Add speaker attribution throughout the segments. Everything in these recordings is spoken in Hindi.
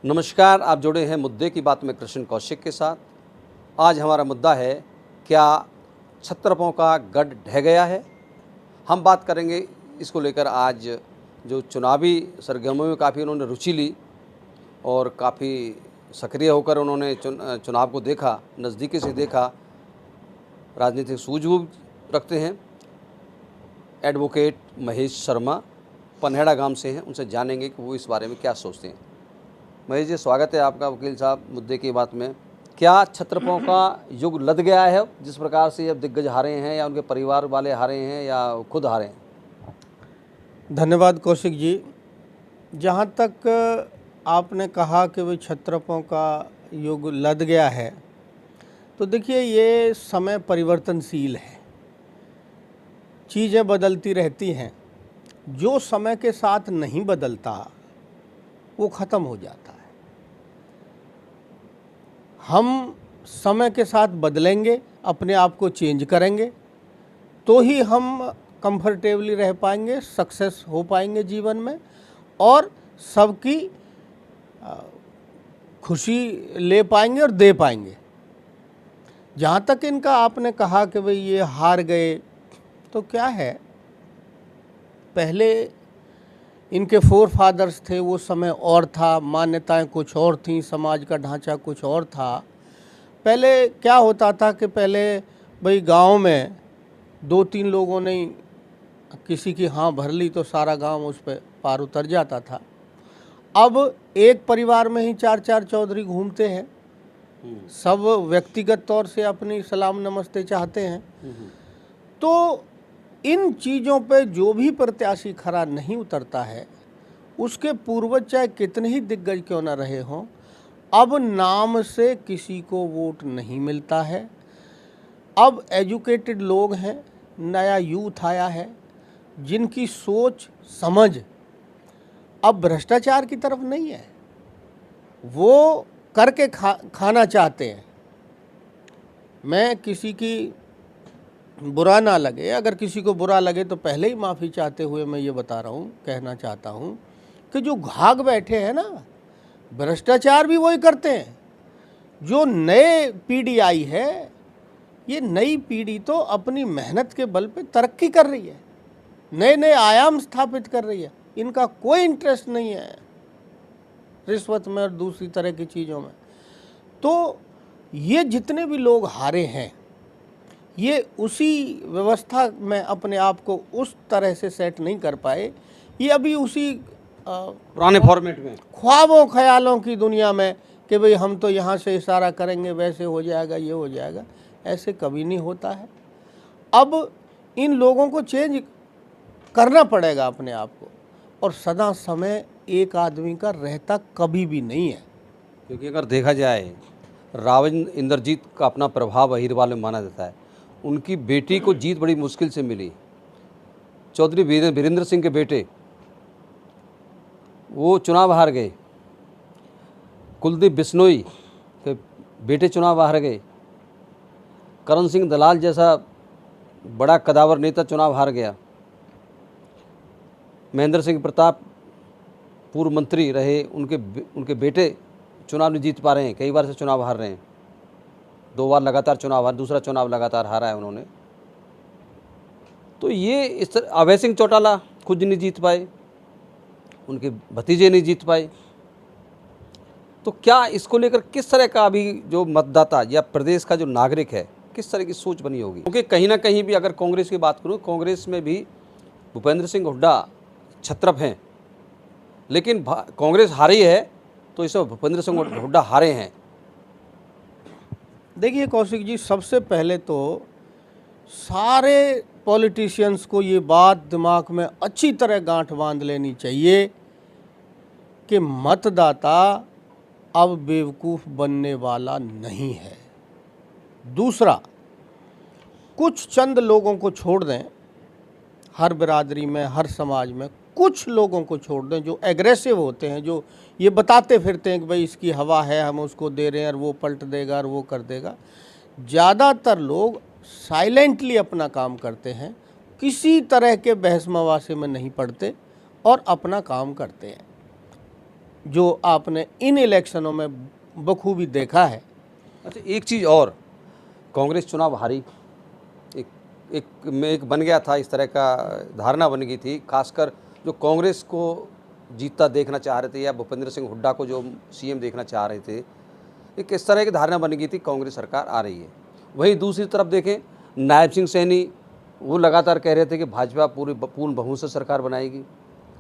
Speaker 1: नमस्कार, आप जुड़े हैं मुद्दे की बात में कृष्ण कौशिक के साथ। आज हमारा मुद्दा है, क्या क्षत्रपों का गढ़ ढह गया है। हम बात करेंगे इसको लेकर। आज जो चुनावी सरगर्मियों में काफ़ी उन्होंने रुचि ली और काफ़ी सक्रिय होकर उन्होंने चुनाव को देखा, नज़दीकी से देखा, राजनीतिक सूझबूझ रखते हैं। एडवोकेट महेश शर्मा पनहेड़ा गांव से हैं, उनसे जानेंगे कि वो इस बारे में क्या सोचते हैं। महेश जी, स्वागत है आपका वकील साहब मुद्दे की बात में। क्या क्षत्रपों का युग लद गया है जिस प्रकार से अब दिग्गज हारे हैं, या उनके परिवार वाले हारे हैं, या खुद हारे हैं?
Speaker 2: धन्यवाद कौशिक जी। जहाँ तक आपने कहा कि भाई क्षत्रपों का युग लद गया है, तो देखिए ये समय परिवर्तनशील है, चीज़ें बदलती रहती हैं। जो समय के साथ नहीं बदलता वो ख़त्म हो जाता है। हम समय के साथ बदलेंगे, अपने आप को चेंज करेंगे, तो ही हम कंफर्टेबली रह पाएंगे, सक्सेस हो पाएंगे जीवन में, और सबकी खुशी ले पाएंगे और दे पाएंगे। जहाँ तक इनका आपने कहा कि भाई ये हार गए, तो क्या है, पहले इनके फोर फादर्स थे, वो समय और था, मान्यताएं कुछ और थीं, समाज का ढांचा कुछ और था। पहले क्या होता था कि पहले भाई गांव में 2-3 लोगों ने किसी की हाँ भर ली तो सारा गांव उस पर पार उतर जाता था। अब एक परिवार में ही 4-4 चौधरी घूमते हैं, सब व्यक्तिगत तौर से अपनी सलाम नमस्ते चाहते हैं। तो इन चीज़ों पे जो भी प्रत्याशी खरा नहीं उतरता है, उसके पूर्वज चाहे कितने ही दिग्गज क्यों न रहे हों, अब नाम से किसी को वोट नहीं मिलता है। अब एजुकेटेड लोग हैं, नया यूथ आया है, जिनकी सोच समझ अब भ्रष्टाचार की तरफ नहीं है, वो करके खाना चाहते हैं। मैं किसी की बुरा ना लगे, अगर किसी को बुरा लगे तो पहले ही माफ़ी चाहते हुए मैं ये बता रहा हूँ, कहना चाहता हूँ कि जो घाघ बैठे हैं ना, भ्रष्टाचार भी वही करते हैं। जो नए पीढ़ी आई है, ये नई पीढ़ी तो अपनी मेहनत के बल पे तरक्की कर रही है, नए नए आयाम स्थापित कर रही है। इनका कोई इंटरेस्ट नहीं है रिश्वत में और दूसरी तरह की चीज़ों में। तो ये जितने भी लोग हारे हैं, ये उसी व्यवस्था में अपने आप को उस तरह से सेट नहीं कर पाए। ये अभी उसी
Speaker 1: पुराने फॉर्मेट में,
Speaker 2: ख्वाबों ख्यालों की दुनिया में कि भाई हम तो यहाँ से इशारा करेंगे, वैसे हो जाएगा, ये हो जाएगा। ऐसे कभी नहीं होता है। अब इन लोगों को चेंज करना पड़ेगा अपने आप को, और सदा समय एक आदमी का रहता कभी भी नहीं है।
Speaker 1: क्योंकि अगर देखा जाए, रावण इंद्रजीत का अपना प्रभाव अहीरवाल में माना जाता है। उनकी बेटी को जीत बड़ी मुश्किल से मिली। चौधरी वीरेंद्र सिंह के बेटे, वो चुनाव हार गए। कुलदीप बिश्नोई के बेटे चुनाव हार गए। करण सिंह दलाल जैसा बड़ा कदावर नेता चुनाव हार गया। महेंद्र सिंह प्रताप पूर्व मंत्री रहे, उनके बेटे चुनाव नहीं जीत पा रहे हैं, कई बार से चुनाव हार रहे हैं। 2 बार लगातार चुनाव हार, दूसरा चुनाव लगातार हारा है उन्होंने। तो ये इस तरह अभय सिंह चौटाला खुद नहीं जीत पाए, उनके भतीजे नहीं जीत पाए। तो क्या इसको लेकर किस तरह का अभी जो मतदाता या प्रदेश का जो नागरिक है, किस तरह की सोच बनी होगी? क्योंकि कहीं ना कहीं भी अगर कांग्रेस की बात करूँ, कांग्रेस में भी भूपेंद्र सिंह हुड्डा क्षत्रप हैं, लेकिन कांग्रेस हारी है तो इसमें भूपेंद्र सिंह हुड्डा हारे हैं।
Speaker 2: देखिए कौशिक जी, सबसे पहले तो सारे पॉलिटिशियंस को ये बात दिमाग में अच्छी तरह गांठ बांध लेनी चाहिए कि मतदाता अब बेवकूफ़ बनने वाला नहीं है। दूसरा, कुछ चंद लोगों को छोड़ दें, हर बिरादरी में, हर समाज में कुछ लोगों को छोड़ दें जो एग्रेसिव होते हैं, जो ये बताते फिरते हैं कि भाई इसकी हवा है, हम उसको दे रहे हैं और वो पलट देगा और वो कर देगा। ज़्यादातर लोग साइलेंटली अपना काम करते हैं, किसी तरह के बहस मवासे में नहीं पड़ते और अपना काम करते हैं। जो आपने इन इलेक्शनों में बखूबी देखा है।
Speaker 1: अच्छा, एक चीज़ और, कांग्रेस चुनाव हारी, एक एक बन गया था, इस तरह का धारणा बन गई थी, खासकर जो कांग्रेस को जीतता देखना चाह रहे थे या भूपेंद्र सिंह हुड्डा को जो सीएम देखना चाह रहे थे, एक इस तरह की धारणा बन गई थी कांग्रेस सरकार आ रही है। वहीं दूसरी तरफ देखें, नायब सिंह सैनी वो लगातार कह रहे थे कि भाजपा पूर्ण बहुमत से सरकार बनाएगी,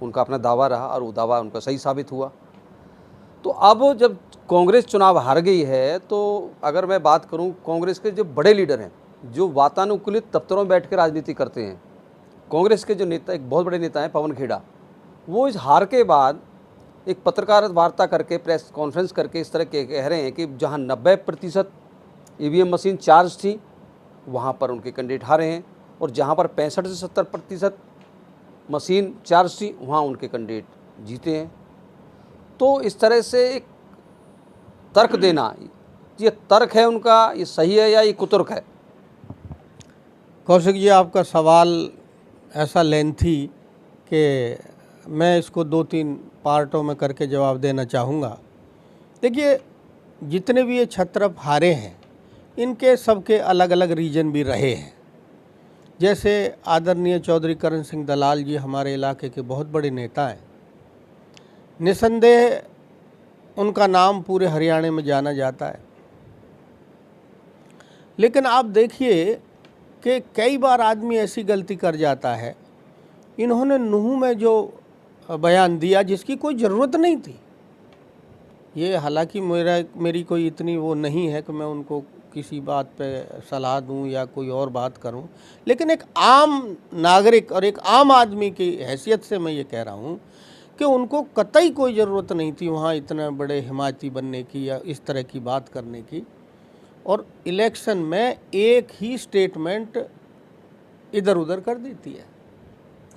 Speaker 1: उनका अपना दावा रहा और वो दावा उनका सही साबित हुआ। तो अब जब कांग्रेस चुनाव हार गई है, तो अगर मैं बात करूं, कांग्रेस के जो बड़े लीडर हैं, जो वातानुकूलित दफ्तरों में बैठ के राजनीति करते हैं, कांग्रेस के जो नेता, एक बहुत बड़े नेता हैं पवन खेड़ा, वो इस हार के बाद एक पत्रकार वार्ता करके, प्रेस कॉन्फ्रेंस करके इस तरह के कह रहे हैं कि जहां 90% ईवीएम मशीन चार्ज थी वहां पर उनके कैंडिडेट हारे हैं, और जहां पर 65 से 70% मशीन चार्ज थी वहां उनके कैंडिडेट जीते हैं। तो इस तरह से एक तर्क देना, ये तर्क है उनका, ये सही है या ये कुतर्क है?
Speaker 2: कौशिक जी, आपका सवाल ऐसा लेंथी कि मैं इसको 2-3 पार्टों में करके जवाब देना चाहूँगा। देखिए, जितने भी ये छत्रप हारे हैं, इनके सबके अलग अलग रीजन भी रहे हैं। जैसे आदरणीय चौधरी करण सिंह दलाल जी हमारे इलाके के बहुत बड़े नेता हैं, निसंदेह उनका नाम पूरे हरियाणा में जाना जाता है। लेकिन आप देखिए कि कई बार आदमी ऐसी गलती कर जाता है, इन्होंने नूह में जो बयान दिया जिसकी कोई ज़रूरत नहीं थी, ये हालांकि मेरी कोई इतनी वो नहीं है कि मैं उनको किसी बात पे सलाह दूं या कोई और बात करूं, लेकिन एक आम नागरिक और एक आम आदमी की हैसियत से मैं ये कह रहा हूं कि उनको कतई कोई ज़रूरत नहीं थी वहाँ इतने बड़े हिमायती बनने की या इस तरह की बात करने की। और इलेक्शन में एक ही स्टेटमेंट इधर उधर कर देती है,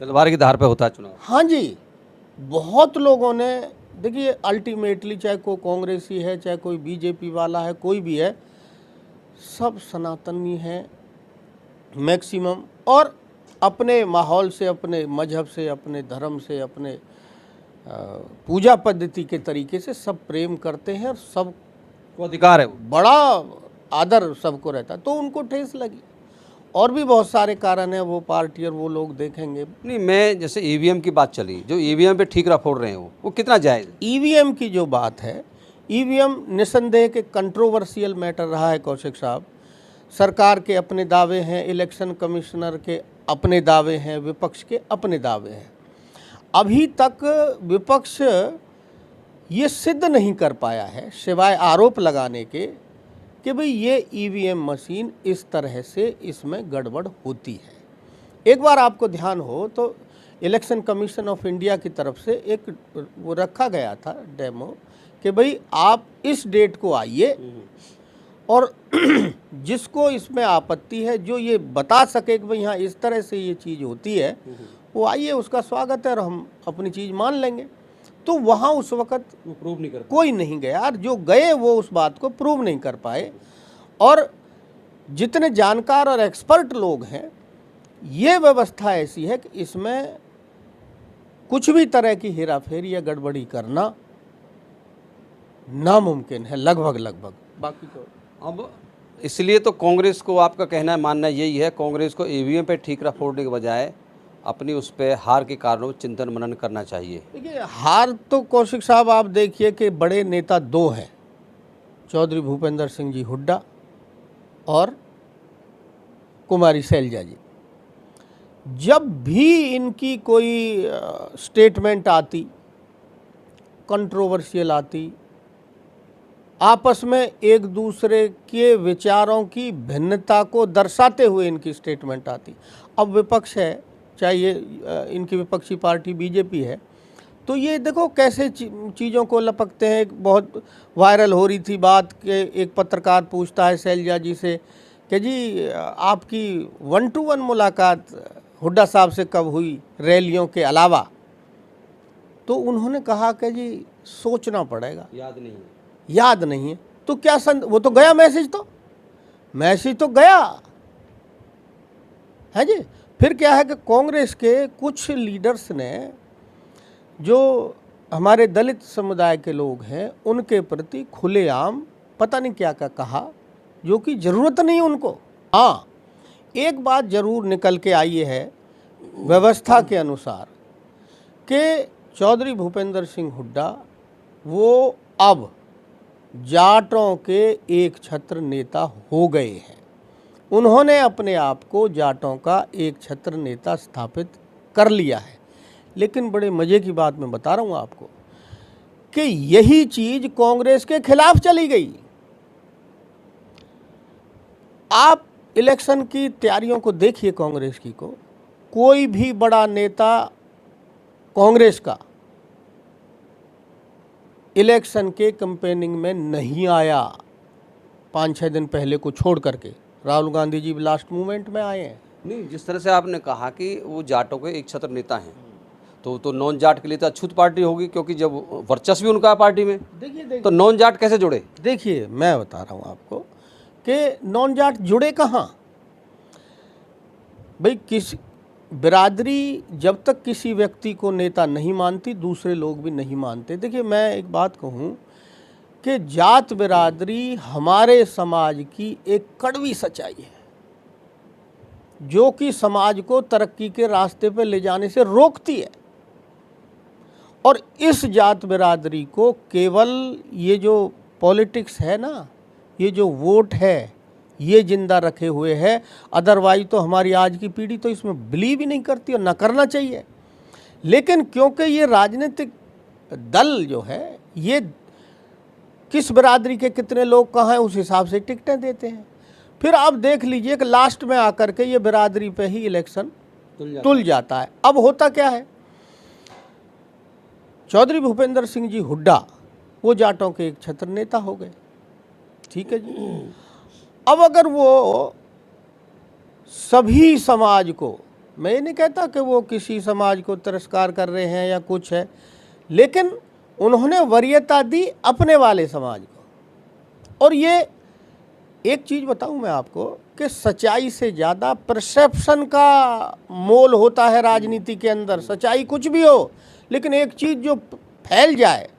Speaker 1: तलवार की धार पे होता है चुनाव।
Speaker 2: हाँ जी, बहुत लोगों ने, देखिए अल्टीमेटली चाहे कोई कांग्रेसी है, चाहे कोई बीजेपी वाला है, कोई भी है, सब सनातनी हैं मैक्सिमम, और अपने माहौल से, अपने मजहब से, अपने धर्म से, अपने पूजा पद्धति के तरीके से सब प्रेम करते हैं और सब
Speaker 1: को अधिकार है,
Speaker 2: बड़ा आदर सबको रहता है। तो उनको ठेस लगी, और भी बहुत सारे कारण हैं, वो पार्टी और वो लोग देखेंगे।
Speaker 1: नहीं, मैं जैसे ईवीएम की बात चली, जो ईवीएम पे ठीकरा फोड़ रहे हैं वो कितना जायज़ है?
Speaker 2: ईवीएम की जो बात है, ईवीएम निसंदेह के कंट्रोवर्शियल मैटर रहा है कौशिक साहब। सरकार के अपने दावे हैं, इलेक्शन कमिश्नर के अपने दावे हैं, विपक्ष के अपने दावे हैं। अभी तक विपक्ष ये सिद्ध नहीं कर पाया है, सिवाय आरोप लगाने के, कि भाई ये ईवीएम मशीन इस तरह से इसमें गड़बड़ होती है। एक बार आपको ध्यान हो तो इलेक्शन कमीशन ऑफ इंडिया की तरफ से एक वो रखा गया था डेमो कि भाई आप इस डेट को आइए और जिसको इसमें आपत्ति है, जो ये बता सके कि भाई हाँ इस तरह से ये चीज़ होती है, वो आइए, उसका स्वागत है और हम अपनी चीज़ मान लेंगे। तो वहाँ उस वक़्त
Speaker 1: प्रूव नहीं कर
Speaker 2: कोई नहीं गया, और जो गए वो उस बात को प्रूव नहीं कर पाए। और जितने जानकार और एक्सपर्ट लोग हैं, ये व्यवस्था ऐसी है कि इसमें कुछ भी तरह की हेराफेरी या गड़बड़ी करना नामुमकिन है, लगभग। बाकी तो
Speaker 1: अब इसलिए तो कांग्रेस को, आपका कहना मानना यही है, कांग्रेस को ईवीएम पे ठीकरा फोड़ने के बजाय अपनी उस पे हार के कारणों चिंतन मनन करना चाहिए।
Speaker 2: देखिए, हार तो कौशिक साहब आप देखिए कि बड़े नेता दो हैं, चौधरी भूपेंद्र सिंह जी हुड्डा और कुमारी शैलजा जी। जब भी इनकी कोई स्टेटमेंट आती, कंट्रोवर्शियल आती, आपस में एक दूसरे के विचारों की भिन्नता को दर्शाते हुए इनकी स्टेटमेंट आती। अब विपक्ष है, चाहे ये इनकी विपक्षी पार्टी बीजेपी है, तो ये देखो कैसे चीज़ों को लपकते हैं। बहुत वायरल हो रही थी बात कि एक पत्रकार पूछता है शैलजा जी से कि जी आपकी 1-to-1 मुलाकात हुड्डा साहब से कब हुई रैलियों के अलावा? तो उन्होंने कहा कि जी सोचना पड़ेगा, याद नहीं है। तो क्या वो तो गया मैसेज तो गया है जी। फिर क्या है कि कांग्रेस के कुछ लीडर्स ने जो हमारे दलित समुदाय के लोग हैं उनके प्रति खुलेआम पता नहीं क्या क्या कहा, जो कि ज़रूरत नहीं उनको। हाँ, एक बात ज़रूर निकल के आई है व्यवस्था के अनुसार कि चौधरी भूपेंद्र सिंह हुड्डा वो अब जाटों के एक छत्र नेता हो गए हैं। उन्होंने अपने आप को जाटों का एक छत्र नेता स्थापित कर लिया है। लेकिन बड़े मज़े की बात मैं बता रहा हूँ आपको कि यही चीज़ कांग्रेस के खिलाफ चली गई। आप इलेक्शन की तैयारियों को देखिए कांग्रेस की को, कोई भी बड़ा नेता कांग्रेस का इलेक्शन के कैंपेनिंग में नहीं आया। 5-6 दिन पहले को छोड़ करके राहुल गांधी जी लास्ट मूवमेंट में आए हैं।
Speaker 1: नहीं, जिस तरह से आपने कहा कि वो जाटों के एक छत्र नेता हैं, तो नॉन जाट के लिए तो अछूत पार्टी होगी, क्योंकि जब वर्चस्व भी उनका है पार्टी में,
Speaker 2: देखिए
Speaker 1: तो नॉन जाट कैसे जुड़े?
Speaker 2: देखिए मैं बता रहा हूँ आपको कि नॉन जाट जुड़े कहाँ। भाई किसी बिरादरी जब तक किसी व्यक्ति को नेता नहीं मानती, दूसरे लोग भी नहीं मानते। देखिए मैं एक बात कहूँ कि जात बिरादरी हमारे समाज की एक कड़वी सच्चाई है, जो कि समाज को तरक्की के रास्ते पर ले जाने से रोकती है। और इस जात बिरादरी को केवल ये जो पॉलिटिक्स है ना, ये जो वोट है, ये जिंदा रखे हुए है। अदरवाइज तो हमारी आज की पीढ़ी तो इसमें बिलीव ही नहीं करती और ना करना चाहिए। लेकिन क्योंकि ये राजनीतिक दल जो है ये किस बिरादरी के कितने लोग कहाँ हैं उस हिसाब से टिकटें देते हैं। फिर आप देख लीजिए कि लास्ट में आकर के ये बिरादरी पे ही इलेक्शन तुल जाता है। अब होता क्या है, चौधरी भूपेंद्र सिंह जी हुड्डा वो जाटों के एक छत्र नेता हो गए, ठीक है जी। अब अगर वो सभी समाज को, मैं ये नहीं कहता कि वो किसी समाज को तिरस्कार कर रहे हैं या कुछ है, लेकिन उन्होंने वरीयता दी अपने वाले समाज को। और ये एक चीज़ बताऊं मैं आपको कि सच्चाई से ज़्यादा परसेप्शन का मोल होता है राजनीति के अंदर। सच्चाई कुछ भी हो, लेकिन एक चीज़ जो फैल जाए,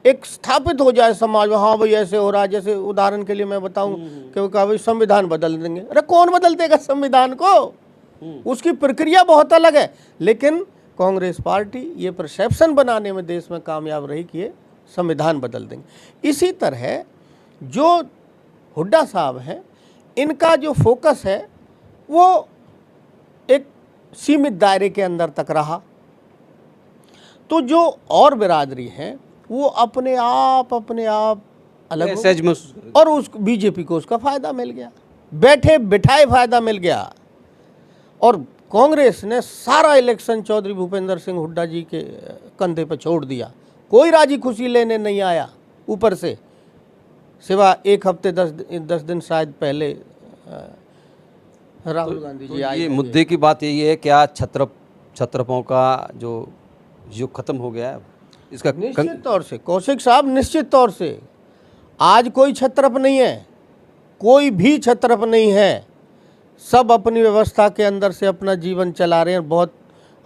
Speaker 2: एक स्थापित हो जाए समाज में, हाँ भाई ऐसे हो रहा है। जैसे उदाहरण के लिए मैं बताऊं कि वो कहा भाई संविधान बदल देंगे। अरे कौन बदल देगा संविधान को? उसकी प्रक्रिया बहुत अलग है। लेकिन कांग्रेस पार्टी ये परसेप्शन बनाने में देश में कामयाब रही कि ये संविधान बदल देंगे। इसी तरह जो हुड्डा साहब हैं, इनका जो फोकस है वो एक सीमित दायरे के अंदर तक रहा। तो जो और बिरादरी हैं वो अपने आप अलग हो गए। और उस बीजेपी को उसका फ़ायदा मिल गया, बैठे बिठाए फ़ायदा मिल गया। और कांग्रेस ने सारा इलेक्शन चौधरी भूपेंद्र सिंह हुड्डा जी के कंधे पर छोड़ दिया। कोई राजी खुशी लेने नहीं आया ऊपर से, सिवा एक हफ्ते 10 दिन शायद पहले राहुल गांधी जी आए।
Speaker 1: ये मुद्दे की बात यही है, क्या छत्रपों का जो युग खत्म हो गया है? इसका
Speaker 2: निश्चित तौर से कौशिक साहब, निश्चित तौर से आज कोई छत्रप नहीं है, कोई भी छत्रप नहीं है। सब अपनी व्यवस्था के अंदर से अपना जीवन चला रहे हैं। बहुत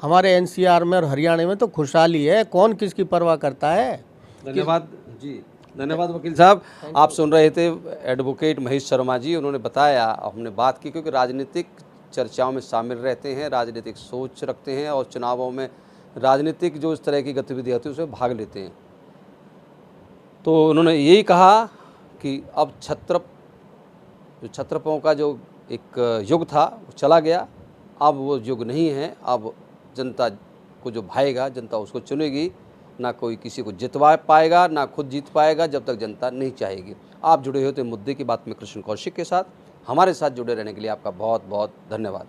Speaker 2: हमारे एनसीआर में और हरियाणा में तो खुशहाली है, कौन किसकी परवाह करता है।
Speaker 1: धन्यवाद जी, धन्यवाद वकील साहब। आप सुन रहे थे एडवोकेट महेश शर्मा जी, उन्होंने बताया, हमने बात की, क्योंकि राजनीतिक चर्चाओं में शामिल रहते हैं, राजनीतिक सोच रखते हैं और चुनावों में राजनीतिक जो इस तरह की गतिविधि होती है उसमें भाग लेते हैं। तो उन्होंने यही कहा कि अब छत्रपों का जो एक युग था वो चला गया, अब वो युग नहीं है। अब जनता को जो भाएगा, जनता उसको चुनेगी, ना कोई किसी को जितवा पाएगा, ना खुद जीत पाएगा जब तक जनता नहीं चाहेगी। आप जुड़े होते मुद्दे की बात में कृष्ण कौशिक के साथ। हमारे साथ जुड़े रहने के लिए आपका बहुत बहुत धन्यवाद।